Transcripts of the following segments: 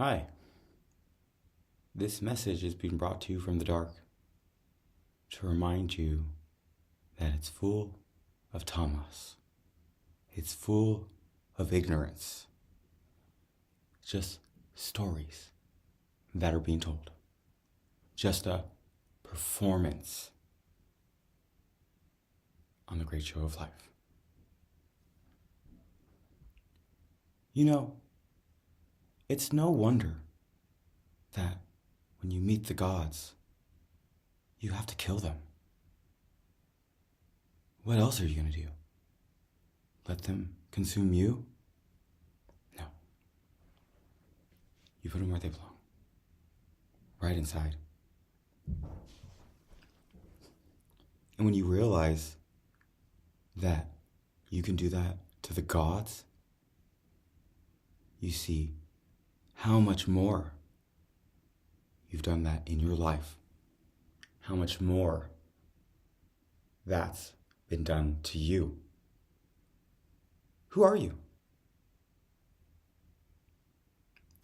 Hi, this message is being brought to you from the dark to remind you that it's full of tamas. It's full of ignorance. Just stories that are being told. Just a performance on the great show of life. You know, it's no wonder that when you meet the gods, you have to kill them. What else are you going to do? Let them consume you? No. You put them where they belong. Right inside. And when you realize that you can do that to the gods, you see how much more you've done that in your life. How much more that's been done to you. Who are you?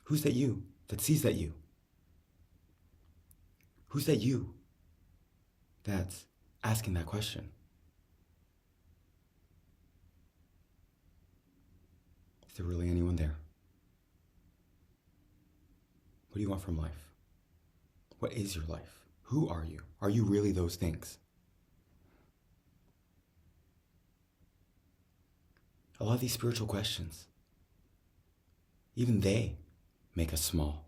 Who's that you that sees that you? Who's that you that's asking that question? Is there really anyone there? What do you want from life? What is your life? Who are you? Are you really those things? A lot of these spiritual questions, even they make us small.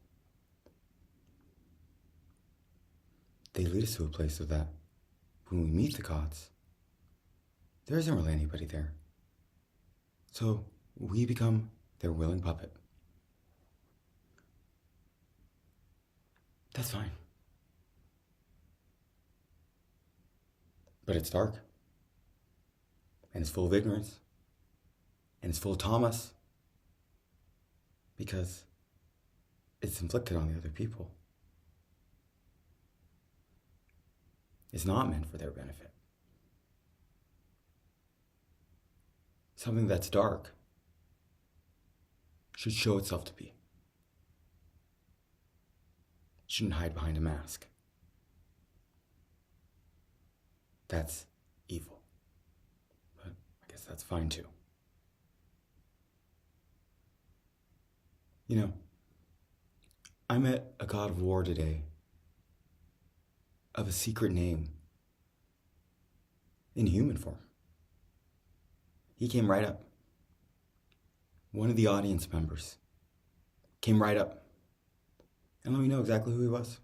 They lead us to a place of that when we meet the gods, there isn't really anybody there. So we become their willing puppet. That's fine. But it's dark. And it's full of ignorance. And it's full of tamas. Because it's inflicted on the other people. It's not meant for their benefit. Something that's dark should show itself to be. It shouldn't hide behind a mask. That's evil. But I guess that's fine too. You know, I met a god of war today of a secret name in human form. He came right up. One of the audience members came right up and let me know exactly who he was.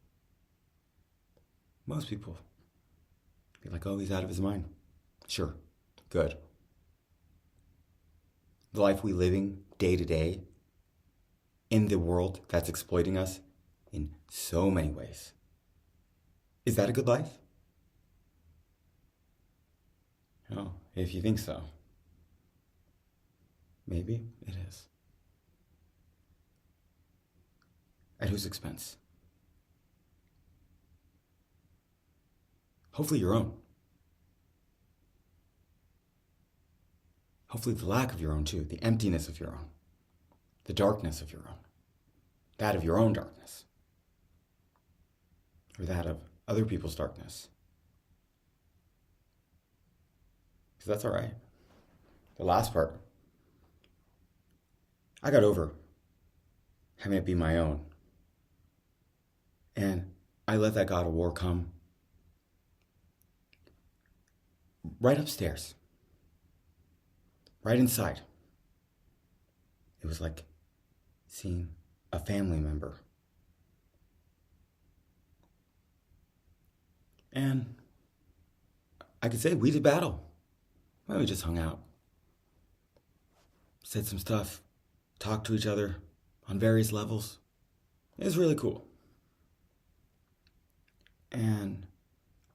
Most people be like, oh, he's out of his mind. Sure, good. The life we living day to day in the world that's exploiting us in so many ways. Is that a good life? Oh, if you think so. Maybe it is. At whose expense? Hopefully your own. Hopefully the lack of your own too, the emptiness of your own, the darkness of your own, that of your own darkness, or that of other people's darkness. Because that's all right. The last part, I got over having it be my own. And I let that god of war come right upstairs, right inside. It was like seeing a family member. And I could say we did battle. Well, we just hung out, said some stuff, talked to each other on various levels. It was really cool. And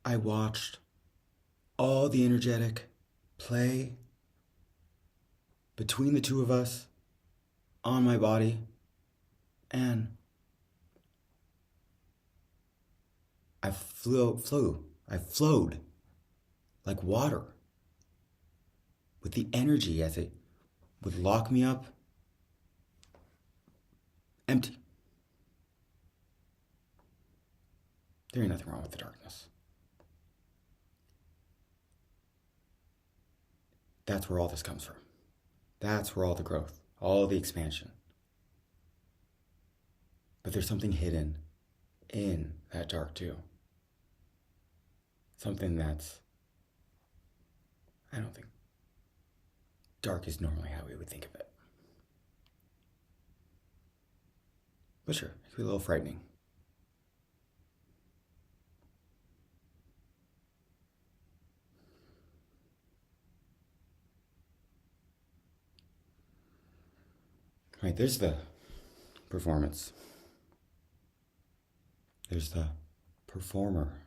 I watched all the energetic play between the two of us on my body, and I flowed like water with the energy as it would lock me up empty. There ain't nothing wrong with the darkness. That's where all this comes from. That's where all the growth, all the expansion. But there's something hidden in that dark too. Something that's, I don't think, dark is normally how we would think of it. But sure, it can be a little frightening. Right, there's the performance. There's the performer.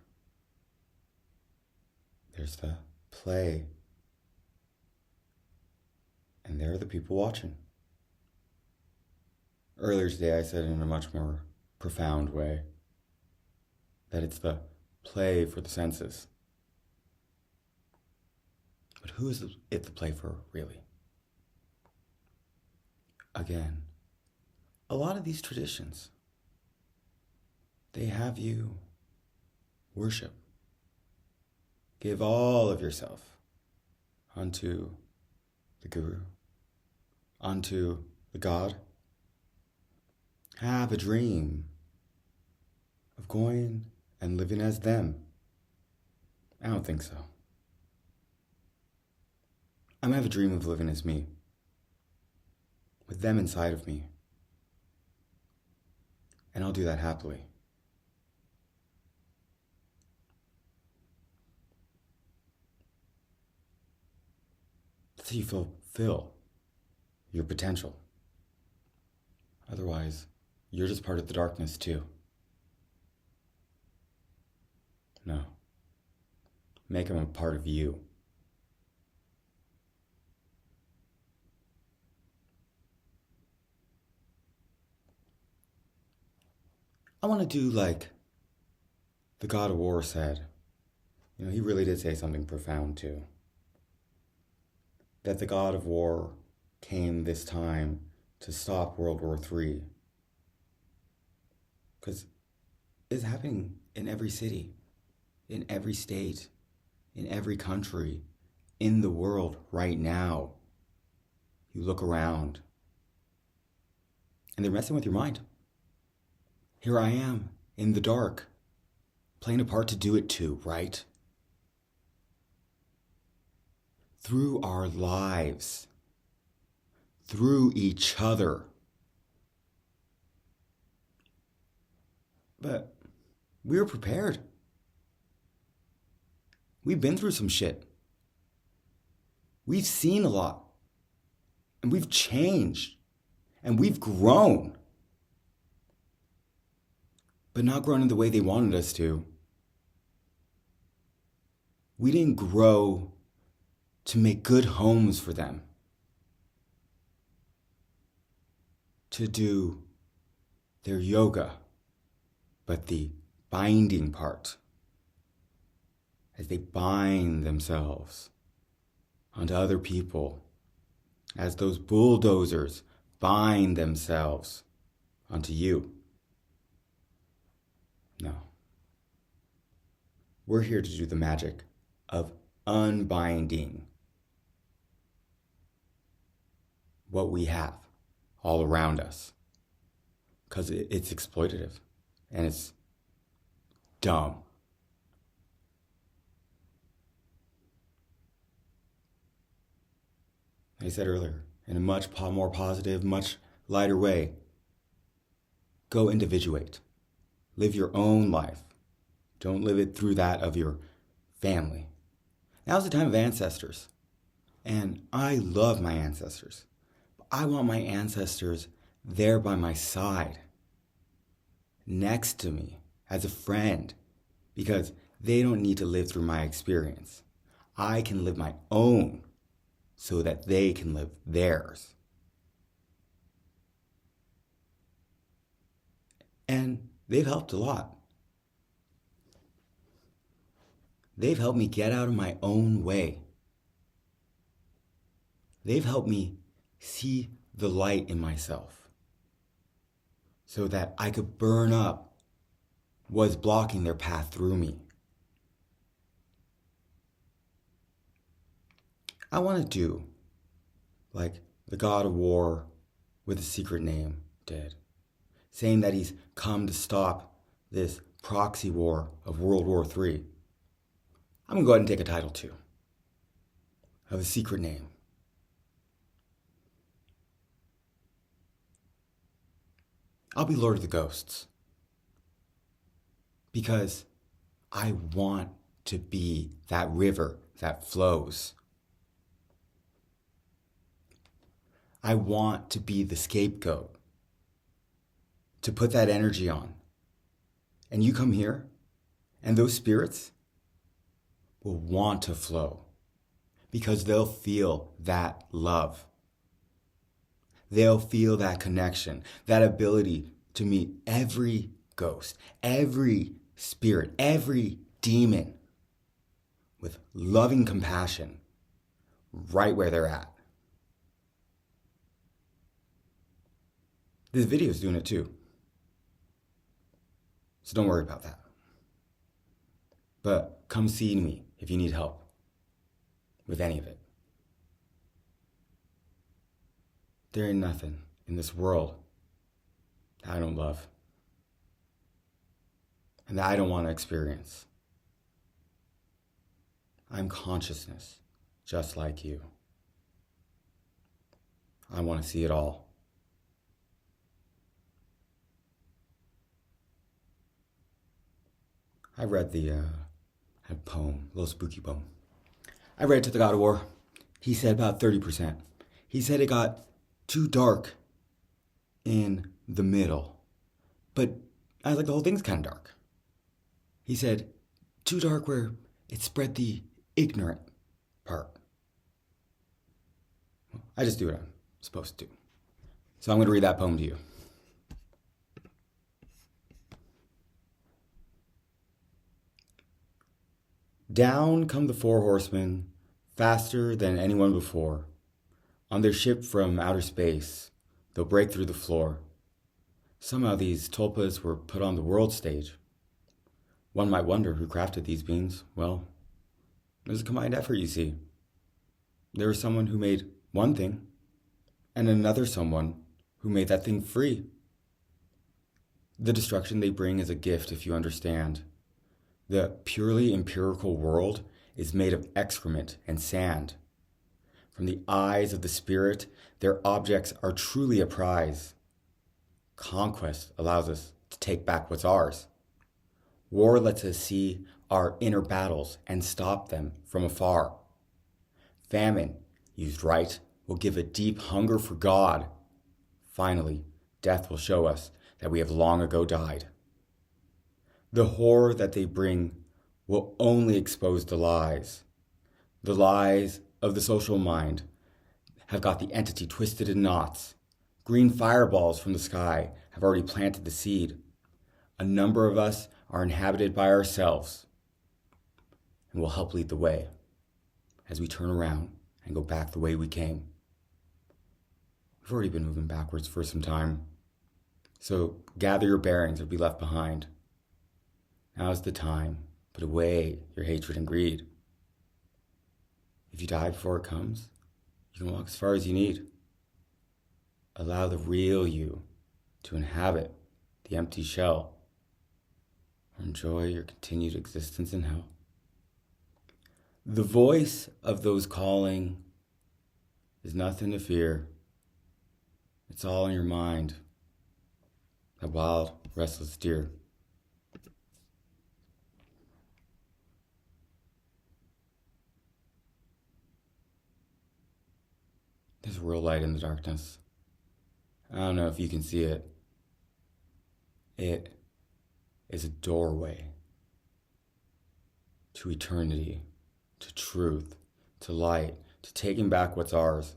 There's the play. And there are the people watching. Earlier today I said in a much more profound way that it's the play for the senses. But who is it the play for, really? Again, a lot of these traditions, they have you worship. Give all of yourself unto the Guru, unto the God. Have a dream of going and living as them. I don't think so. I'm gonna have a dream of living as me, with them inside of me. And I'll do that happily. That's how you fulfill your potential. Otherwise, you're just part of the darkness too. No. Make them a part of you. I want to do like the God of War said. You know, he really did say something profound too. That the God of War came this time to stop World War III. Because it's happening in every city, in every state, in every country, in the world right now. You look around, and they're messing with your mind. Here I am, in the dark, playing a part to do it too, right? Through our lives, through each other. But we were prepared. We've been through some shit. We've seen a lot. And we've changed. And we've grown. But not grown in the way they wanted us to. We didn't grow to make good homes for them. To do their yoga, but the binding part. As they bind themselves onto other people. As those bulldozers bind themselves onto you. No. We're here to do the magic of unbinding what we have all around us. Because it's exploitative and it's dumb. Like I said earlier, in a much more positive, much lighter way, go individuate. Live your own life. Don't live it through that of your family. Now's the time of ancestors. And I love my ancestors. But I want my ancestors there by my side. Next to me. As a friend. Because they don't need to live through my experience. I can live my own so that they can live theirs. And they've helped a lot. They've helped me get out of my own way. They've helped me see the light in myself so that I could burn up was blocking their path through me. I want to do like the god of war with a secret name did, saying that he's come to stop this proxy war of World War III. I'm going to go ahead and take a title too, of a secret name. I'll be Lord of the Ghosts. Because I want to be that river that flows. I want to be the scapegoat, to put that energy on. And you come here, and those spirits will want to flow because they'll feel that love. They'll feel that connection, that ability to meet every ghost, every spirit, every demon with loving compassion right where they're at. This video is doing it too. So don't worry about that. But come see me if you need help with any of it. There ain't nothing in this world that I don't love and that I don't want to experience. I'm consciousness, just like you. I want to see it all. I read a poem, a little spooky poem. I read it to the God of War. He said about 30%. He said it got too dark in the middle. But I was like, the whole thing's kind of dark. He said, too dark where it spread the ignorant part. I just do what I'm supposed to do. So I'm going to read that poem to you. Down come the 4 horsemen, faster than anyone before. On their ship from outer space, they'll break through the floor. Somehow these tulpas were put on the world stage. One might wonder who crafted these beings. Well, there's a combined effort, you see. There was someone who made one thing, and another someone who made that thing free. The destruction they bring is a gift if you understand. The purely empirical world is made of excrement and sand. From the eyes of the spirit, their objects are truly a prize. Conquest allows us to take back what's ours. War lets us see our inner battles and stop them from afar. Famine, used right, will give a deep hunger for God. Finally, death will show us that we have long ago died. The horror that they bring will only expose the lies. The lies of the social mind have got the entity twisted in knots. Green fireballs from the sky have already planted the seed. A number of us are inhabited by ourselves and will help lead the way as we turn around and go back the way we came. We've already been moving backwards for some time, so gather your bearings or be left behind. Now's the time. Put away your hatred and greed. If you die before it comes, you can walk as far as you need. Allow the real you to inhabit the empty shell. Enjoy your continued existence in hell. The voice of those calling is nothing to fear. It's all in your mind. A wild, restless deer. There's real light in the darkness. I don't know if you can see it. It is a doorway to eternity, to truth, to light, to taking back what's ours,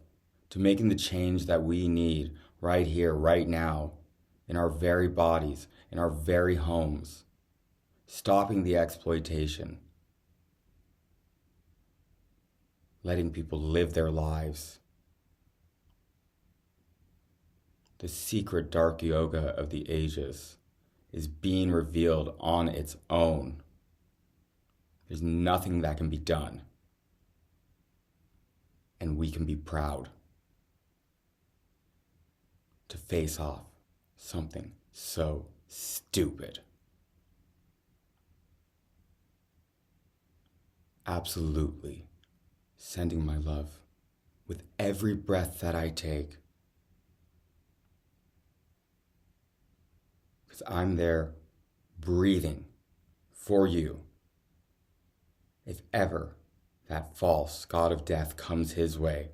to making the change that we need right here, right now, in our very bodies, in our very homes, stopping the exploitation, letting people live their lives. The secret dark yoga of the ages is being revealed on its own. There's nothing that can be done. And we can be proud to face off something so stupid. Absolutely sending my love with every breath that I take. Because I'm there breathing for you. If ever that false god of death comes his way.